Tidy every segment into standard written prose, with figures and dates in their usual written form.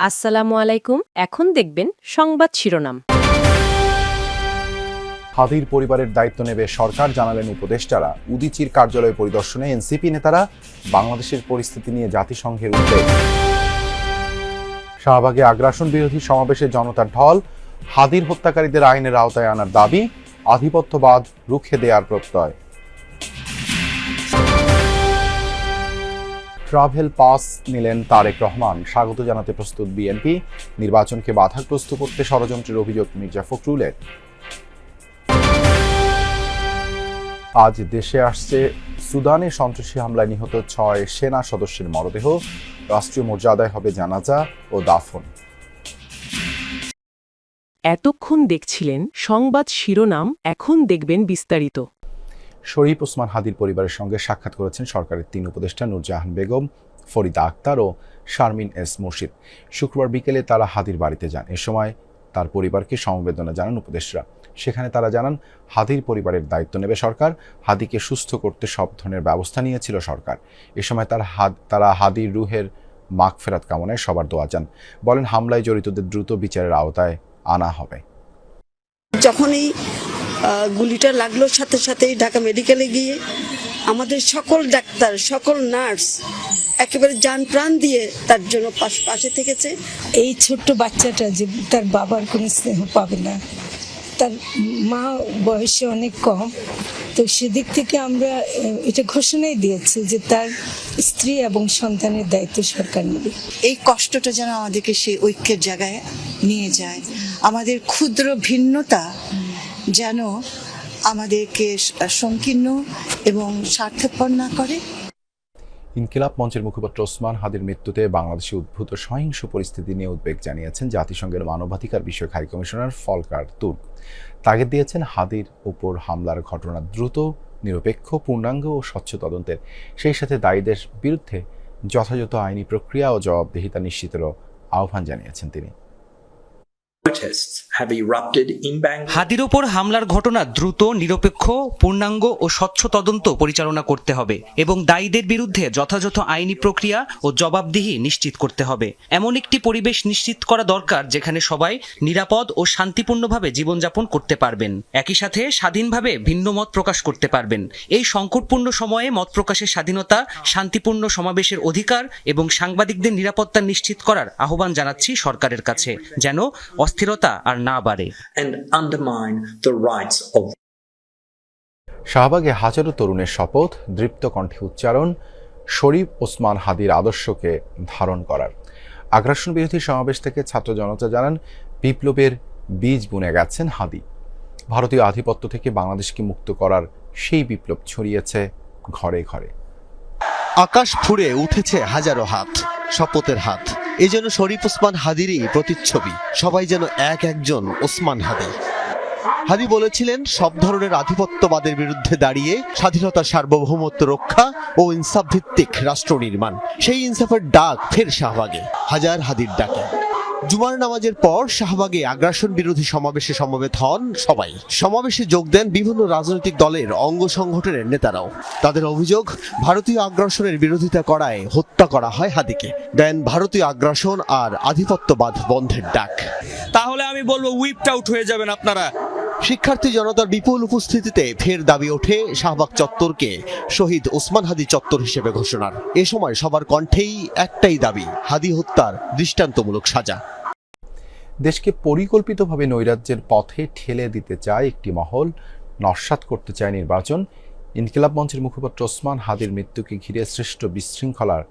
আসসালামু আলাইকুম। এখন দেখবেন সংবাদ শিরোনাম। হাদির পরিবারের দায়িত্ব নেবে সরকার, জানালেন উপদেষ্টারা। উদীচীর কার্যালয় পরিদর্শনে এনসিপি নেতারা। বাংলাদেশের পরিস্থিতি নিয়ে জাতিসংঘের উদ্বেগ। শাহবাগে আগ্রাসন বিরোধী সমাবেশে জনতার ঢল। হাদির হত্যাকারীদের আইনের আওতায় আনার দাবি, আধিপত্যবাদ রুখে দেওয়ার প্রত্যয়। ট্রাভেল পাস নিলেন তারেক রহমান, স্বাগত জানাতে প্রস্তুত বিএনপি। নির্বাচনকে বাধাগ্রস্ত করতে ষড়যন্ত্রের অভিযোগ মির্জা ফখরুলের। আজ দেশে আসছে সুদানে সন্ত্রাসী হামলায় নিহত 6 সেনা সদস্যের মরদেহ। রাষ্ট্রীয় মর্যাদায় হবে জানাজা ও দাফন। এতক্ষণ দেখছিলেন সংবাদ শিরোনাম, এখন দেখবেন বিস্তারিত। শরীফ ওসমান হাদির পরিবারের সঙ্গে সাক্ষাৎ করেছেন সরকারের 3 উপদেষ্টা নূরজাহান বেগম, ফরিদা আক্তার ও শারমিন এস মুর্শিদ। শুক্রবার বিকেলে তারা হাদির বাড়িতে যান। এ সময় তার পরিবারকে সমবেদনা জানান উপদেষ্টারা। সেখানে তারা জানান, হাদির পরিবারের দায়িত্ব নেবে সরকার। হাদিকে সুস্থ করতে সব ধরনের ব্যবস্থা নিয়েছিল সরকার। এ সময় তারা হাদির রুহের মাগফিরাত কামনায় সবার দোয়া চান। বলেন, হামলায় জড়িতদের দ্রুত বিচারের আওতায় আনা হবে। যখনই গুলিটা লাগলো সাথে সাথেই ঢাকা মেডিকেলে গিয়ে আমাদের সকল ডাক্তার, সকল নার্স একেবারে জান প্রাণ দিয়ে তার জন্য পাশে থেকেছে। এই ছোট্ট বাচ্চাটা যে তার বাবার কোনো স্নেহ পাবে না, তার মা বয়সে অনেক কম, তো সেদিক থেকে আমরা এটা ঘোষণাই দিয়েছি যে তার স্ত্রী এবং সন্তানের দায়িত্ব সরকার নেবে। এই কষ্টটা যেন আমাদেরকে সেই ঐক্যের জায়গায় নিয়ে যায়। আমাদের ক্ষুদ্র ভিন্নতা যেন আমাদেরকে সংকীর্ণ এবং স্বার্থপর না করে। ইনকিলাব মঞ্চের মুখপাত্র ওসমান হাদির মৃত্যুতে বাংলাদেশে উদ্ভূত সহিংস পরিস্থিতি নিয়ে উদ্বেগ জানিয়েছেন জাতিসংঘের মানবাধিকার বিষয়ক হাই কমিশনার ফলকার তুর্ক। তাগিদ দিয়েছেন হাদির উপর হামলার ঘটনা দ্রুত, নিরপেক্ষ, পূর্ণাঙ্গ ও স্বচ্ছ তদন্তের। সেই সাথে দায়ীদের বিরুদ্ধে যথাযথ আইনি প্রক্রিয়া ও জবাবদিহিতা নিশ্চিতেরও আহ্বান জানিয়েছেন তিনি। হাদির ওপর হামলার ঘটনা দ্রুত, নিরপেক্ষ, পূর্ণাঙ্গ ও স্বচ্ছ তদন্ত পরিচালনা করতে হবে এবং দায়ীদের বিরুদ্ধে যথাযথ আইনি প্রক্রিয়া ও জবাবদিহি নিশ্চিত করতে হবে। এমন একটি পরিবেশ নিশ্চিত করা দরকার যেখানে সবাই নিরাপদ ও শান্তিপূর্ণভাবে জীবনযাপন করতে পারবেন, একই সাথে স্বাধীনভাবে ভিন্ন মত প্রকাশ করতে পারবেন। এই সংকটপূর্ণ সময়ে মত প্রকাশের স্বাধীনতা, শান্তিপূর্ণ সমাবেশের অধিকার এবং সাংবাদিকদের নিরাপত্তা নিশ্চিত করার আহ্বান জানাচ্ছি সরকারের কাছে, যেন অস্থিরতা আর না বাড়ে। শাহবাগে হাজারো তরুণের শপথ, দৃপ্ত কণ্ঠে উচ্চারণ, শরীফ ওসমান হাদির আদর্শকে ধারণ করার। আগ্রাসন বিরোধী সমাবেশ থেকে ছাত্র জনতা জানান, বিপ্লবের বীজ বুনে গেছেন হাদি। ভারতীয় আধিপত্য থেকে বাংলাদেশকে মুক্ত করার সেই বিপ্লব ছড়িয়েছে ঘরে ঘরে। আকাশ ফুঁড়ে উঠেছে হাজারো হাত, শপথের হাত। এই যেন শরীফ ওসমান হাদিরই প্রতিচ্ছবি। সবাই যেন একজন ওসমান হাদি। হাদি বলেছিলেন, সব ধরনের আধিপত্যবাদের বিরুদ্ধে দাঁড়িয়ে স্বাধীনতা, সার্বভৌমত্ব রক্ষা ও ইনসাফ ভিত্তিক রাষ্ট্র নির্মাণ। সেই ইনসাফের ডাক ফের শাহবাগে, হাজার হাদির ডাকে। জুমার নামাজের পর শাহবাগে আগ্রাসন বিরোধী সমাবেশে সমবেত হন সবাই। সমাবেশে যোগ দেন বিভিন্ন রাজনৈতিক দলের অঙ্গ সংগঠনের নেতারাও। তাদের অভিযোগ, ভারতীয় আগ্রাসনের বিরোধিতা করায় হত্যা করা হয় হাদিকে। দেন ভারতীয় আগ্রাসন আর আধিপত্যবাদ বন্ধের ডাক। তাহলে আমি বলবো, হুইপড আউট হয়ে যাবেন আপনারা। শিক্ষার্থী জনতার বিপুল উপস্থিতিতে ফের দাবি ওঠে শাহবাগ চত্বরকে শহীদ ওসমান হাদি চত্বর হিসেবে ঘোষণার। এ সময় সবার কণ্ঠেই একটাই দাবি, হাদি হত্যার দৃষ্টান্তমূলক সাজা। দেশকে পরিকল্পিতভাবে নৈরাজ্যের পথে ঠেলে দিতে চায় একটি মহল, নস্যাৎ করতে চায় নির্বাচন। ইনকিলাব মঞ্চের মুখপাত্র ওসমান হাদির মৃত্যুকে ঘিরে সৃষ্ট বিশৃঙ্খলার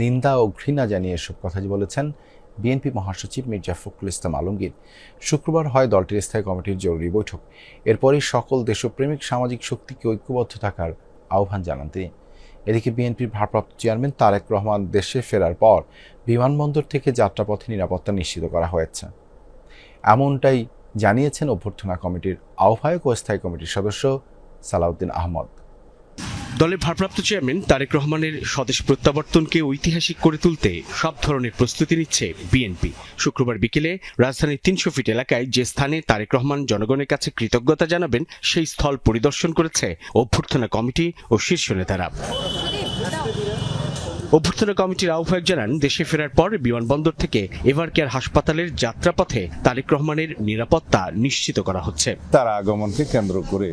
নিন্দা ও ঘৃণা জানিয়ে এসব কথা বলেছেন বিএনপি মহাসচিব মির্জা ফখরুল ইসলাম আলমগীর। শুক্রবার হয় দলটির স্থায়ী কমিটির জরুরি বৈঠক। এরপরই সকল দেশপ্রেমিক সামাজিক শক্তিকে ঐক্যবদ্ধ থাকার আহ্বান জানান তিনি। এদিকে বিএনপির ভারপ্রাপ্ত চেয়ারম্যান তারেক রহমান দেশে ফেরার পর বিমানবন্দর থেকে যাত্রাপথে নিরাপত্তা নিশ্চিত করা হয়েছে, এমনটাই জানিয়েছেন অভ্যর্থনা কমিটির আহ্বায়ক ও স্থায়ী কমিটির সদস্য সালাউদ্দিন আহমদ। দলের ভারপ্রাপ্ত চেয়ারম্যান তারেক রহমানের স্বদেশ প্রত্যাবর্তনকে ঐতিহাসিক করে তুলতে সব ধরনের প্রস্তুতি নিচ্ছে বিএনপি। শুক্রবার বিকেলে রাজধানীর ৩০০ ফিট এলাকায় যে স্থানে তারেক রহমান জনগণের কাছে কৃতজ্ঞতা জানাবেন, সেই স্থল পরিদর্শন করেছে অভ্যর্থনা কমিটি ও শীর্ষ নেতারা। অভ্যর্থনা কমিটির আহ্বায়ক জানান, দেশে ফেরার পর বিমানবন্দর থেকে এভারকেয়ার হাসপাতালের যাত্রাপথে তারেক রহমানের নিরাপত্তা নিশ্চিত করা হচ্ছে। তার আগমনকে কেন্দ্র করে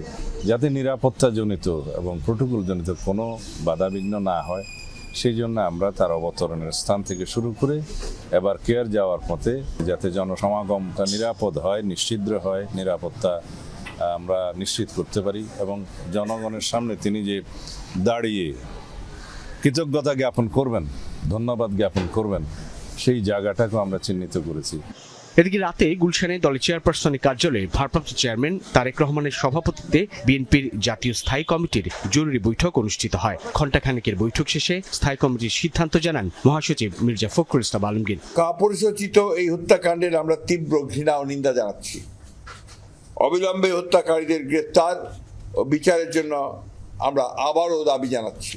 যাতে নিরাপত্তাজনিত এবং প্রোটোকলজনিত কোনো বাধাবিঘ্ন না হয়, সেই জন্য আমরা তার অবতরণের স্থান থেকে শুরু করে এভারকেয়ার যাওয়ার পথে যাতে জনসমাগমটা নিরাপদ হয়, নিশ্চিদ্র হয়, নিরাপত্তা আমরা নিশ্চিত করতে পারি এবং জনগণের সামনে তিনি যে দাঁড়িয়ে কৃতজ্ঞতা জ্ঞাপন করবেন, ধন্যবাদ জ্ঞাপন করবেন, সেই জায়গাটাকেও আমরা চিহ্নিত করেছি। এদিকে রাতে গুলশানে দলের চেয়ারপারসনের কার্যালয়ে ভারপ্রাপ্ত চেয়ারম্যান তারেক রহমানের সভাপতিত্বে বিএনপির জাতীয় স্থায়ী কমিটির জরুরি বৈঠক অনুষ্ঠিত হয়। ঘণ্টাখানেকের বৈঠক শেষে স্থায়ী কমিটির সিদ্ধান্ত জানান মহাসচিব মির্জা ফখরুল ইসলাম আলমগীর। কাপুরুষোচিত এই হত্যাকাণ্ডের আমরা তীব্র ঘৃণা ও নিন্দা জানাচ্ছি। অবিলম্বে হত্যাকারীদের গ্রেফতার ও বিচারের জন্য আমরা আবারও দাবি জানাচ্ছি।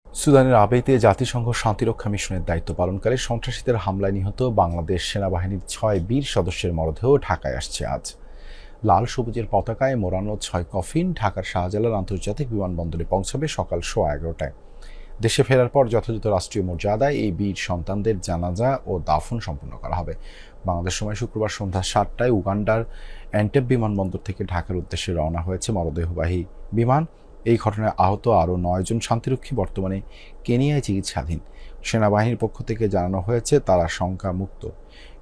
সুদানের আবেইতে জাতিসংঘ শান্তিরক্ষা মিশনের দায়িত্ব পালনকারী সন্ত্রাসীদের হামলায় নিহত বাংলাদেশ সেনাবাহিনীর 6 বীর সদস্যের মরদেহ ঢাকায় আসছে আজ। লাল সবুজের পতাকায় মোড়ানো 6 কফিন ঢাকার শাহজালাল আন্তর্জাতিক বিমানবন্দরে পৌঁছাবে সকাল 11:15টায়। দেশে ফেরার পর যথাযথ রাষ্ট্রীয় মর্যাদায় এই বীর সন্তানদের জানাজা ও দাফন সম্পন্ন করা হবে। বাংলাদেশ সময় শুক্রবার সন্ধ্যা 7টায় উগান্ডার এন্টেব বিমানবন্দর থেকে ঢাকার উদ্দেশ্যে রওনা হয়েছে মরদেহবাহী বিমান। এই ঘটনায় আহত আরও 9 জন শান্তিরক্ষী বর্তমানে কেনিয়ায় চিকিৎসাধীন। সেনাবাহিনীর পক্ষ থেকে জানানো হয়েছে তারা শঙ্কামুক্ত।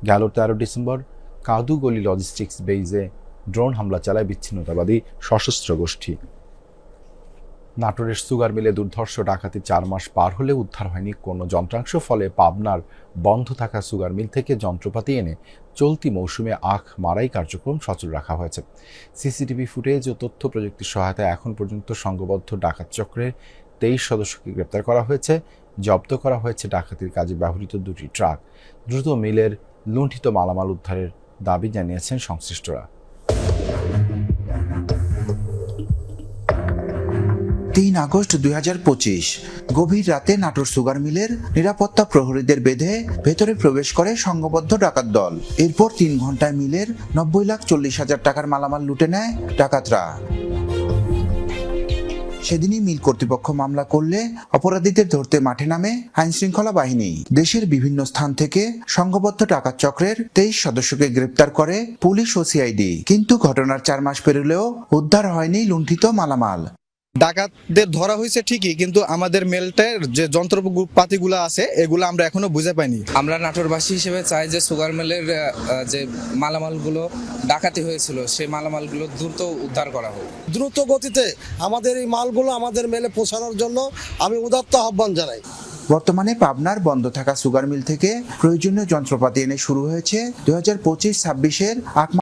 গেল 13 ডিসেম্বর কাদুগলি লজিস্টিক্স বেইজে ড্রোন হামলা চালায় বিচ্ছিন্নতাবাদী সশস্ত্র গোষ্ঠী। নাটোরের সুগার মিলে দুর্ধর্ষ ডাকাতি 4 মাস পার হলেও উদ্ধার হয়নি কোনো যন্ত্রাংশ। ফলে পাবনার বন্ধ থাকা সুগার মিল থেকে যন্ত্রপাতি এনে চলতি মৌসুমে আখ মারাই কার্যক্রম সচল রাখা হয়েছে। সিসিটিভি ফুটেজ ও তথ্য প্রযুক্তির সহায়তায় এখন পর্যন্ত সংঘবদ্ধ ডাকাত চক্রের 23 সদস্যকে গ্রেপ্তার করা হয়েছে। জব্দ করা হয়েছে ডাকাতির কাজে ব্যবহৃত 2টি ট্রাক। দ্রুত মিলের লুণ্ঠিত মালামাল উদ্ধারের দাবি জানিয়েছেন সংশ্লিষ্টরা। 3 আগস্ট 2025 গভীর রাতে নাটোর সুগার মিলের নিরাপত্তা প্রহরীদের বেঁধে ভেতরে প্রবেশ করে সংঘবদ্ধ ডাকাত দল। এরপর 3 ঘন্টায় মিলের 90,40,000 টাকার মালামাল লুটে নেয় ডাকাতরা। সেদিনই মিল কর্তৃপক্ষ মামলা করলে অপরাধীদের ধরতে মাঠে নামে আইনশৃঙ্খলা বাহিনী। দেশের বিভিন্ন স্থান থেকে সংঘবদ্ধ ডাকাত চক্রের 23 সদস্যকে গ্রেপ্তার করে পুলিশ ও সিআইডি। কিন্তু ঘটনার 4 মাস পেরোলেও উদ্ধার হয়নি লুণ্ঠিত মালামাল। ডাকাতদের ধরা হয়েছে ঠিকই, কিন্তু আমাদের মেলটার যে যন্ত্রপাতিগুলো আছে এগুলো আমরা এখনো বুঝে পাইনি। আমরা নাটোরবাসী হিসেবে চাই যে সুগার মিলের যে মালামালগুলো ডাকাতি হয়েছিল সেই মালামালগুলো দ্রুত উদ্ধার করা হোক। দ্রুত গতিতে আমাদের এই মালগুলো আমাদের মেলে পৌঁছানোর জন্য আমি উদাত্ত আহ্বান জানাই। বর্তমানে পাবনার বন্ধ থাকা সুগার মিল থেকে প্রয়োজনীয় যন্ত্রপাতি এনে শুরু হয়েছে 2025-26-এর